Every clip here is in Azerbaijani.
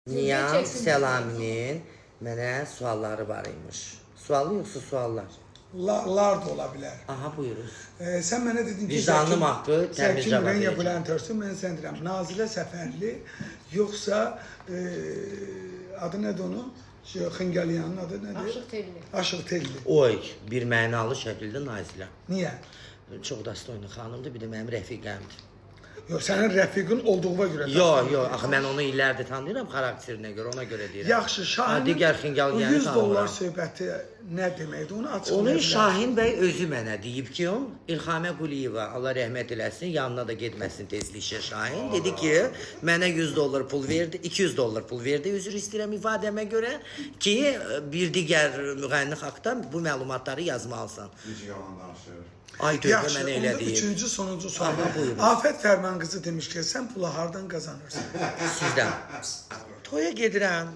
Niyan Selami'nin mənə sualları var imiş. Sualı yoxsa suallar? Lar da ola bilər. Aha, buyurun. Sən mənə dedin ki, Vicdanım haqqı təmiz cavab Rənya verəcəm. Bülentörsən, mən sən deyirəm, Nazilə Səfərli, yoxsa adı nədir onun? Xıngəliyanın adı nədir? Aşıq Telli. Aşıq Telli. Oy, bir mənalı şəkildə Nazilə. Niyə? Çox dastoylu xanımdır, bir də mənim rəfiqəmdir. Yox, sənin rəfiqin olduğuna görə. Yox, axı mən onu illərdir tanıyıram xarakterinə görə, ona görə deyirəm. Yaxşı, Şahin. Digər Xıngəliyanı $100 tanımıram. söhbəti nə deməkdir? Onu açıqlaya Onu bilər. Şahin bəy özü mənə deyib ki, İlhamə Quliyeva, Allah rəhmət eləsin, yanına da getməsin tezliklə Şahin. Dedi ki, mənə $100 pul verdi, $200 pul verdi, üzr istəyirəm ifadəmə görə ki, bir digər müğənni haqqda bu məlumatları yazmalısan. Necə yalan danışır. Ay dövdə Yaxşı, mənə elə onda deyib. üçüncü, sonuncu sual. Aha, buyurun. Afət Fərman qızı demiş ki, sən pulu hardan qazanırsan? Sizdən. Toya gedirəm,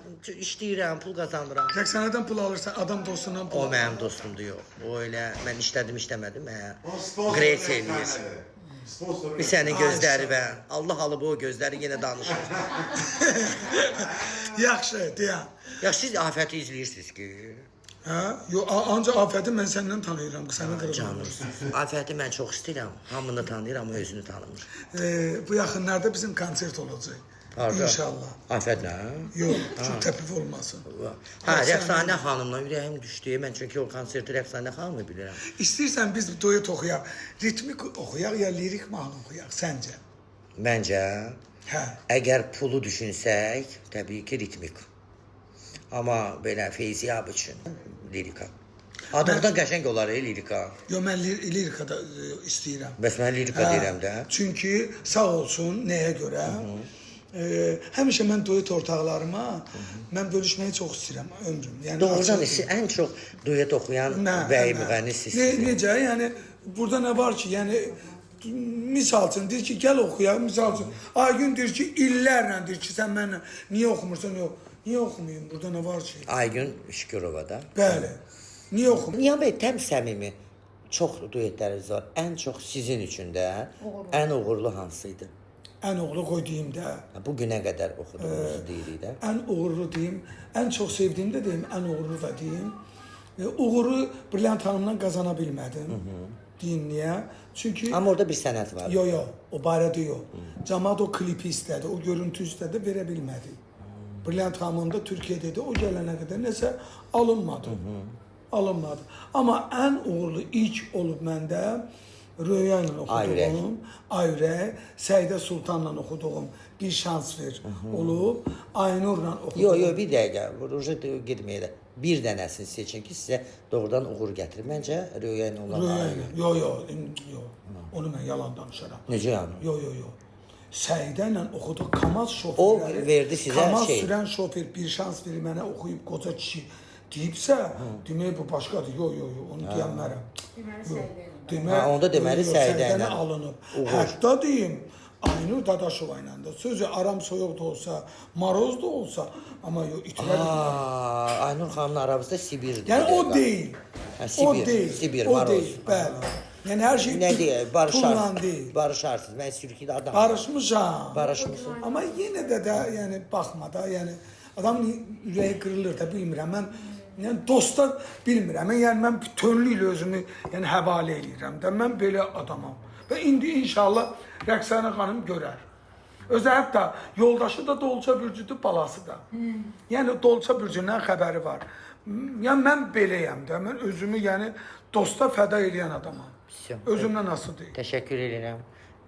işləyirəm, pul qazanıram. Rəqsanədən pul alırsan, adam dostundan pul O alır. mənim dostumdur, yox. O elə, mən işlədim, işləmədim, O sponsor Qreys eləyir. rəqsanədir. Sponsor Bir sənin gözləri və Allah alıb o gözləri yenə danışır. Yaxşı, deyəm. Ya siz Afəti izləyirsiniz ki, Hə? Yox, ancaq Afəti mən səndən tanıyıram, sənin canım. qırğındır. Afəti mən çox istəyirəm, hamını tanıyıram, o özünü tanımır. Bu yaxınlarda bizim konsert olacaq. Harda? İnşallah. Afətlə? Yox, çox təpif olmasın. Hə, Rəqsanə xanımla ürəyim düşdü. Mən çünki o konserti Rəqsanə xanımı bilirəm. İstəyirsən biz duet oxuyaq, ritmik oxuyaq ya lirik mahnı oxuyaq, səncə? Məncə, Hə. əgər pulu düşünsək, təbii ki, ritmik. Amma belə Feyziyab üçün lirika. Adından qəşəng olar lirika. Yox, mən lirikada istəyirəm. Bəs mən lirika deyirəm də. Çünki sağ olsun, nəyə görə? Həmişə mən duet ortaqlarıma mən bölüşməyi çox istəyirəm ömrüm. Yəni Doğrudan açıq- ən çox duet oxuyan bəy müğənni sizsiniz. Necə? Yəni burada nə var ki, yəni misal üçün deyir ki, gəl oxuyaq, misal üçün. Aygün deyir ki, illərlə deyir ki, sən mənlə niyə oxumursan? Yox. Niyə oxumayım? Burada nə var ki? Aygün Şükürova da. Bəli. Niyə oxumayım? Niyan bəy, təm səmimi çox duetləriniz var. Ən çox sizin üçün də ən uğurlu hansıydı? Ən uğurlu qoy deyim də. Bu günə qədər oxuduğunuzu deyirik də. Ən uğurlu deyim, ən çox sevdiyim də deyim, ən uğurlu da deyim. Uğuru Brilliant xanımdan qazana bilmədim. Deyim niyə? Çünki Amma orada bir sənət var. Yox, o barədə yox. Cəmaət o klipi istədi, o görüntü istədi, verə bilmədi. Brilliant xanım da Türkiyədə idi, o gələnə qədər nəsə alınmadı. Alınmadı. Amma ən uğurlu ilk olub məndə Röya ilə oxuduğum, Ayrək, Səidə Sultanla oxuduğum Bir Şans Ver olub, Aynurla oxuduğum. Yox, bir dəqiqə, ruja getməyə də. Bir dənəsini seçin ki, sizə doğrudan uğur gətirir. Məncə Röya ilə olan ayrı. Yox. Onu mən yalan danışaram. Necə yəni? Yox. Səidə ilə oxuduq Kamaz şoferləri. O verdi sizə Kamaz şey. sürən şofer Bir Şans Ver mənə oxuyub qoca kişi deyibsə, demək bu başqadır. Yox, onu deyənmərəm. Ha, onda deməli Səidə ilə alınıb. uğur. Hətta deyim, Aynur Dadaşova ilə də sözü aram soyuq da olsa, maroz da olsa, amma yox itibar Aynur xanımın aramızda Sibirdir. yəni o deyil. Hə, O Sibir, deyil. Sibir, O maroz. deyil, bəli. Yəni hər şey Nə deyək, pulla deyil. barışarsınız. Mən Türkiyədə adam. Barışmışam. Barışmışam. Amma yenə də yəni baxma da, yəni adamın ürəyi qırılır da bilmirəm. Mən yəni dosta bilmirəm. Yəni mən bütünlü ilə özümü yəni həvalə edirəm də. Mən belə adamam. Və indi inşallah Rəqsanə xanım görər. Özü hətta yoldaşı da Dolça Bürcüdür, balası da. Yəni Dolça Bürcündən xəbəri var. Yəni mən beləyəm də. Mən özümü yəni dosta fəda edən adamam. Özümdən asılı deyil. Təşəkkür edirəm.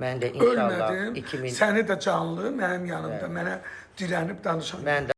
Mən də inşallah Ölmədim. 2000 Səni də canlı mənim yanımda mənə dirənib danışan. mən də